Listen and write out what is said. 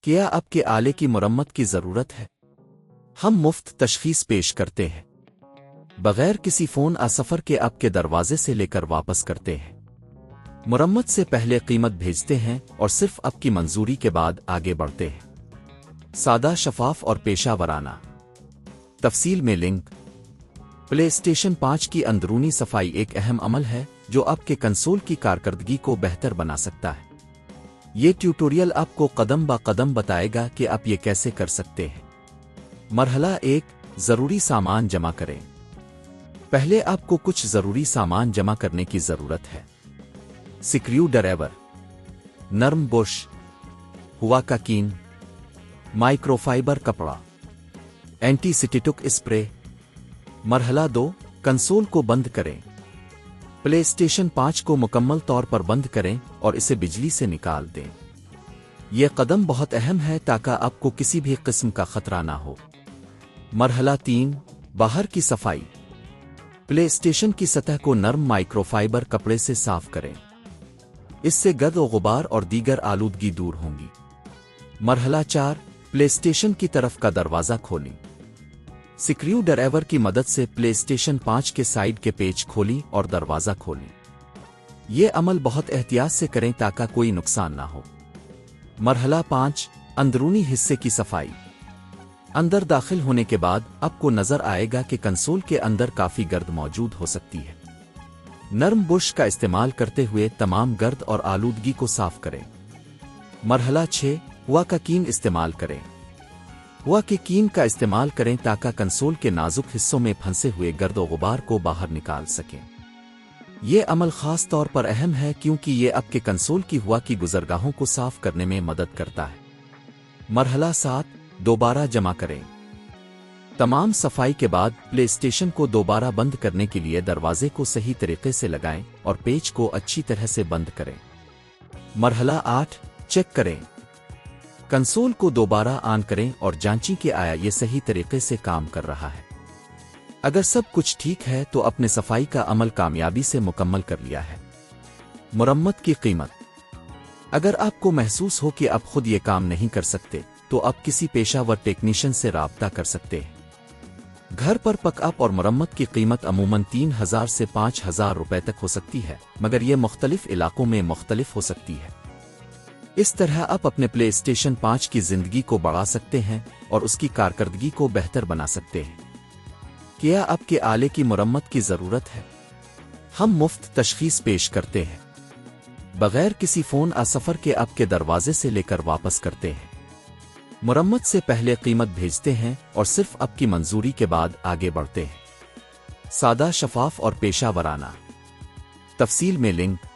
کیا آپ کے آلے کی مرمت کی ضرورت ہے؟ ہم مفت تشخیص پیش کرتے ہیں، بغیر کسی فون سفر کے آپ کے دروازے سے لے کر واپس کرتے ہیں۔ مرمت سے پہلے قیمت بھیجتے ہیں اور صرف آپ کی منظوری کے بعد آگے بڑھتے ہیں۔ سادہ، شفاف اور پیشہ ورانہ۔ تفصیل میں لنک۔ پلے اسٹیشن 5 کی اندرونی صفائی ایک اہم عمل ہے جو آپ کے کنسول کی کارکردگی کو بہتر بنا سکتا ہے۔ یہ ٹیوٹوریل آپ کو قدم با قدم بتائے گا کہ آپ یہ کیسے کر سکتے ہیں۔ مرحلہ 1، ضروری سامان جمع کریں۔ پہلے آپ کو کچھ ضروری سامان جمع کرنے کی ضرورت ہے۔ سکریو ڈرایور، نرم برش، ہواکاکین، مائکرو فائبر کپڑا، اینٹی سٹیٹک اسپرے۔ مرحلہ 2، کنسول کو بند کریں۔ پلے اسٹیشن 5 کو مکمل طور پر بند کریں اور اسے بجلی سے نکال دیں۔ یہ قدم بہت اہم ہے تاکہ آپ کو کسی بھی قسم کا خطرہ نہ ہو۔ مرحلہ 3، باہر کی صفائی۔ پلے اسٹیشن کی سطح کو نرم مائکرو فائبر کپڑے سے صاف کریں۔ اس سے گرد و غبار اور دیگر آلودگی دور ہوں گی۔ مرحلہ 4، پلے اسٹیشن کی طرف کا دروازہ کھولیں۔ سکریو ڈرایور کی مدد سے پلے اسٹیشن 5 کے سائیڈ کے پیچ کھولیں اور دروازہ کھولیں۔ یہ عمل بہت احتیاط سے کریں تاکہ کوئی نقصان نہ ہو۔ مرحلہ 5، اندرونی حصے کی صفائی۔ اندر داخل ہونے کے بعد آپ کو نظر آئے گا کہ کنسول کے اندر کافی گرد موجود ہو سکتی ہے۔ نرم برش کا استعمال کرتے ہوئے تمام گرد اور آلودگی کو صاف کریں۔ مرحلہ 6، ہواکاکین استعمال کریں۔ ہواکاکین کا استعمال کریں تاکہ کنسول کے نازک حصوں میں پھنسے ہوئے گرد و غبار کو باہر نکال سکیں۔ یہ عمل خاص طور پر اہم ہے کیونکہ یہ آپ کے کنسول کی ہوا کی گزرگاہوں کو صاف کرنے میں مدد کرتا ہے۔ مرحلہ 7، دوبارہ جمع کریں۔ تمام صفائی کے بعد پلے اسٹیشن کو دوبارہ بند کرنے کے لیے دروازے کو صحیح طریقے سے لگائیں اور پیچ کو اچھی طرح سے بند کریں۔ مرحلہ 8، چیک کریں۔ کنسول کو دوبارہ آن کریں اور جانچیں کہ آیا یہ صحیح طریقے سے کام کر رہا ہے۔ اگر سب کچھ ٹھیک ہے تو اپنے صفائی کا عمل کامیابی سے مکمل کر لیا ہے۔ مرمت کی قیمت۔ اگر آپ کو محسوس ہو کہ آپ خود یہ کام نہیں کر سکتے تو آپ کسی پیشہ ور ٹیکنیشین سے رابطہ کر سکتے ہیں۔ گھر پر پک اپ اور مرمت کی قیمت عموماً 3000 سے 5000 روپے تک ہو سکتی ہے، مگر یہ مختلف علاقوں میں مختلف ہو سکتی ہے۔ اس طرح آپ اپنے پلے اسٹیشن 5 کی زندگی کو بڑھا سکتے ہیں اور اس کی کارکردگی کو بہتر بنا سکتے ہیں۔ کیا آپ کے آلے کی مرمت کی ضرورت ہے؟ ہم مفت تشخیص پیش کرتے ہیں، بغیر کسی فون سفر کے آپ کے دروازے سے لے کر واپس کرتے ہیں۔ مرمت سے پہلے قیمت بھیجتے ہیں اور صرف آپ کی منظوری کے بعد آگے بڑھتے ہیں۔ سادہ، شفاف اور پیشہ ورانہ۔ تفصیل میں لنک۔